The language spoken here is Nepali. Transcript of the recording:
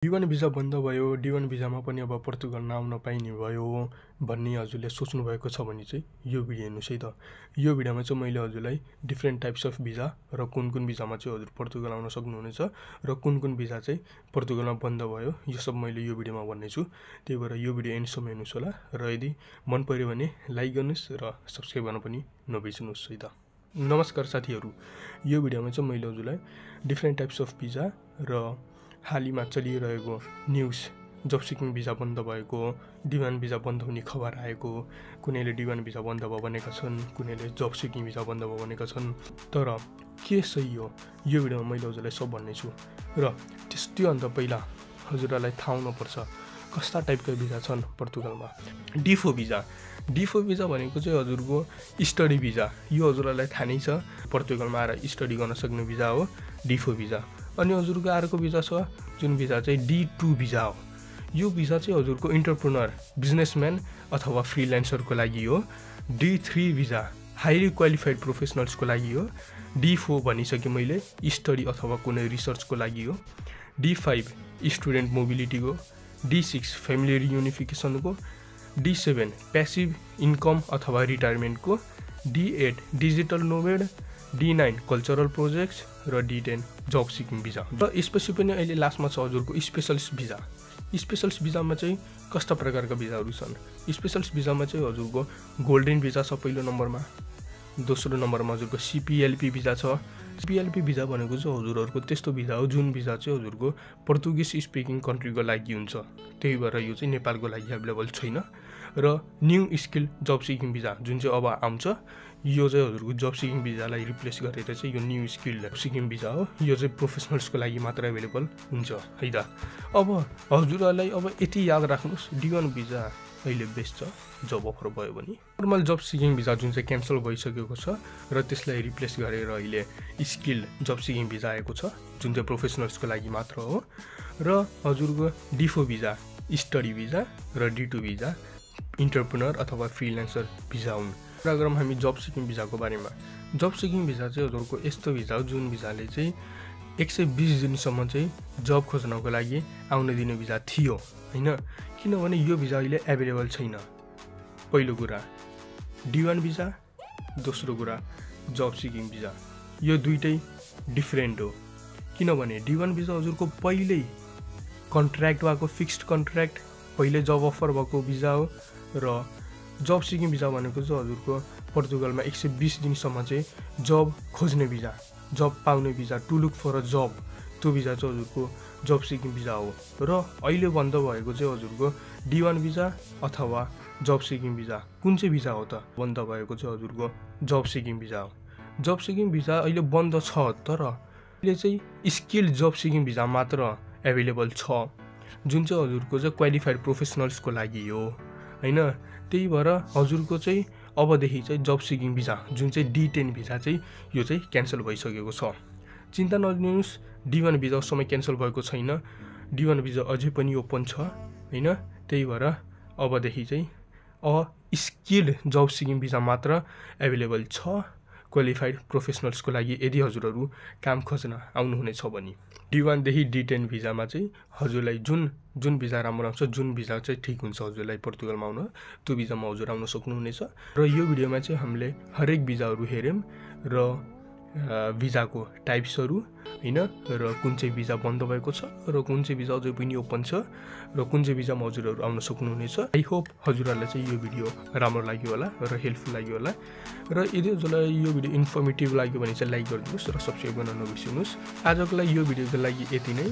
D1 भिजा बन्द भयो, D1 भिजामा पनि अब पोर्तुगल नआउन पाइने भयो भन्ने हजुरले सोच्नु भएको छ भने चाहिँ यो भिडियो हेर्नुस् है त। यो भिडियोमा चाहिँ मैले हजुरलाई डिफ्रेन्ट टाइप्स अफ भिजा र कुन भिजामा चाहिँ हजुर पोर्तुगल आउन सक्नुहुनेछ र कुन भिजा चाहिँ पोर्तुगलमा बन्द भयो यो सब मैले यो भिडियोमा भन्नेछु। त्यही भएर यो भिडियो एन्डसम्म हेर्नुस् होला र यदि मन पर्यो भने लाइक गर्नुस् र सब्स्क्राइब गर्न पनि नबिर्सनुस् है त। नमस्कार साथीहरू, यो भिडियोमा चाहिँ मैले हजुरलाई डिफ्रेन्ट टाइप्स अफ भिजा र हालैमा चलिरहेको न्युज जब सिकिङ भिजा बन्द भएको, D1 भिजा बन्द हुने खबर आएको, कुनैले D1 भिजा बन्द भयो भनेका छन्, कुनैले जब सिकिङ भिजा बन्द भयो भनेका छन्। तर के सही हो यो भिडियोमा मैले हजुरलाई सब भन्नेछु र त्योभन्दा पहिला हजुरलाई थाहा हुनुपर्छ कस्ता टाइपका भिजा छन् पोर्तुगलमा। D4 भिजा भनेको चाहिँ हजुरको स्टडी भिजा। यो हजुरलाई थाहा नै छ, पोर्तुगलमा आएर स्टडी गर्न सक्ने भिजा हो D4 भिजा। अनि हजुरको अर्को भिजा छ जुन भिजा चाहिँ D2 भिजा हो। यो भिजा चाहिँ हजुरको इन्टरप्रेनर, बिजनेसम्यान अथवा फ्रिल्यान्सरको लागि हो। D3 भिजा हाइली क्वालिफाइड प्रोफेसनल्सको लागि हो। D4 भनिसकेँ मैले, स्टडी अथवा कुनै रिसर्चको लागि हो। D5 स्टुडेन्ट मोबिलिटीको। D6 फ्यामिली रियुनिफिकेसनको। D7 प्यासिभ इन्कम अथवा रिटायरमेन्टको। D8 digital nomad. D9 cultural projects र D10 जब सिकिङ भिजा। र यसपछि पनि अहिले लास्टमा छ हजुरको स्पेसलिस्ट भिजा। स्पेसलिस्ट भिजामा चाहिँ कस्ता प्रकारका भिजाहरू छन्। स्पेसलिस्ट भिजामा चाहिँ हजुरको गोल्डन भिजा छ पहिलो नम्बरमा। दोस्रो नम्बरमा हजुरको CPLP भिजा छ। CPLP भिजा भनेको चाहिँ हजुरहरूको त्यस्तो भिजा हो जुन भिजा चाहिँ हजुरको पोर्तुगिज स्पिकिङ कन्ट्रीको लागि हुन्छ। त्यही भएर यो चाहिँ नेपालको लागि एभाइलेबल छैन। र न्यू स्किल जब सिकिङ भिजा जुन चाहिँ अब आउँछ, यो चाहिँ हजुरको जब सिकिङ भिजालाई रिप्लेस गरेर चाहिँ यो न्यू स्किल सिकिङ भिजा हो। यो चाहिँ प्रोफेसनल्सको लागि मात्र एभाइलेबल हुन्छ है त। अब हजुरहरूलाई अब यति याद राख्नुहोस्, D1 भिजा अहिले बेस्ट छ जब अफर भयो भने। नर्मल जब सिकिङ भिजा जुन चाहिँ क्यान्सल भइसकेको छ र त्यसलाई रिप्लेस गरेर अहिले स्किल जब सिकिङ भिजा आएको छ जुन चाहिँ प्रोफेसनल्सको लागि मात्र हो। र हजुरको D4 भिजा स्टडी भिजा र D2 भिजा इन्टरप्रेनर अथवा फ्रिल्यान्सर भिजा हुन्। कुरा गरौँ हामी जब सिकिङ भिजाको बारेमा। जब सिकिङ भिजा चाहिँ हजुरको यस्तो भिजा हो जुन भिजाले चाहिँ 120 दिनसम्म चाहिँ जब खोज्नको लागि आउन दिने भिजा थियो होइन। किनभने यो भिजा अहिले एभाइलेबल छैन। पहिलो कुरा D1 भिजा, दोस्रो कुरा जब सिकिङ भिजा। यो दुइटै डिफ्रेन्ट हो। किनभने D1 भिजा हजुरको पहिल्यै कन्ट्र्याक्ट भएको, फिक्स्ड कन्ट्र्याक्ट, पहिले जब अफर भएको भिजा हो। र जब सिकिङ भिजा भनेको चाहिँ हजुरको पोर्तुगलमा 120 दिनसम्म चाहिँ जब खोज्ने भिजा, जब पाउने visa, to look for a job, त्यो भिजा चाहिँ हजुरको जब सिकिङ भिजा हो। र अहिले बन्द भएको चाहिँ हजुरको D1 भिजा अथवा जब सिकिङ भिजा। कुन चाहिँ भिजा हो त बन्द भएको चाहिँ हजुरको जब सिकिङ भिजा हो। जब सिकिङ भिजा अहिले बन्द छ, तर अहिले चाहिँ स्किल जब सिकिङ भिजा मात्र एभाइलेबल छ जुन चाहिँ हजुरको चाहिँ क्वालिफाइड प्रोफेसनल्सको लागि हो होइन। त्यही भएर हजुरको चाहिँ अबदेखि चाहिँ जब सिकिङ भिजा जुन चाहिँ D10 भिजा चाहिँ यो चाहिँ क्यान्सल भइसकेको छ। चिन्ता नलिनुहोस्, D1 भिजा समय क्यान्सल भएको छैन। D1 भिजा अझै पनि ओपन छ होइन। त्यही भएर अबदेखि चाहिँ स्किल जब सिकिङ भिजा मात्र एभाइलेबल छ क्वालिफाइड प्रोफेसनल्सको लागि यदि हजुरहरू काम खोज्न आउनुहुनेछ भने। D1 देखि D10 भिजामा चाहिँ हजुरलाई जुन भिजा राम्रो आउँछ, जुन भिजा चाहिँ ठिक हुन्छ हजुरलाई पोर्तुगलमा आउन, त्यो भिजामा हजुर आउन सक्नुहुनेछ। र यो भिडियोमा चाहिँ हामीले हरेक भिजाहरू हेऱ्यौँ र भिजाको टाइप्सहरू होइन, र कुन चाहिँ भिजा बन्द भएको छ र कुन चाहिँ भिजा अझै पनि ओपन छ र कुन चाहिँ भिजामा हजुरहरू आउन सक्नुहुनेछ। आई होप हजुरहरूलाई चाहिँ यो भिडियो राम्रो लाग्यो होला र हेल्पफुल लाग्यो होला। र यदि हजुरलाई यो भिडियो इन्फर्मेटिभ लाग्यो भने चाहिँ लाइक गरिदिनुहोस् र सब्स्क्राइब गर्न नबिर्सिनुहोस्। आजको लागि यो भिडियोको लागि यति नै।